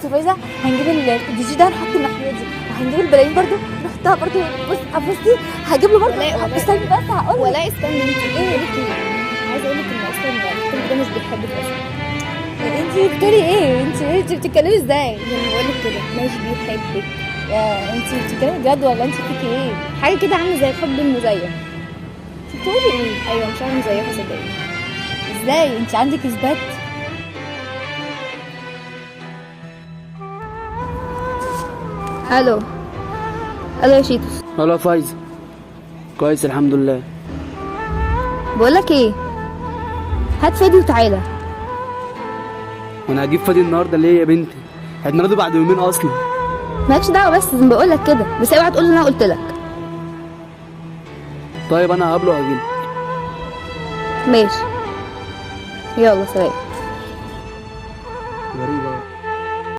بصي فايزه، هنجيب الدي جي ده نحط الناحيه دي، وهنجيب البلايين برضو نحطها برضو. بصي هجيب له برضو. استني بس هقول ولا استني انت ايه ليكي؟ عايزه اقول لك ان اصلا الدكتور ده مش بيحبك اصلا. انت بتقولي ايه؟ انت بتتكلمي ازاي؟ لما بقول لك كده مش بيحبك. يا انت بتتكلمي بجد ولا انت فيكي ايه؟ حاجه كده عامله زي الحب المزيف. انت بتقولي ايه؟ ايوه مش عامله مزيفه صدقيني. ازاي؟ انت عندك اثبات؟ الو الو يا شيتوس. هلا فايزة، كويس الحمد لله. بقول لك ايه، هات فادي وتعالى. وانا هجيب فادي النهارده ليه يا بنتي؟ عيد ميلاده بعد يومين اصلا. مالكش دعوه، بس لازم بقول لك كده، بس اوعى تقول ان انا قلت لك. طيب انا هقابله وهجيلك. ماشي، يلا سلام.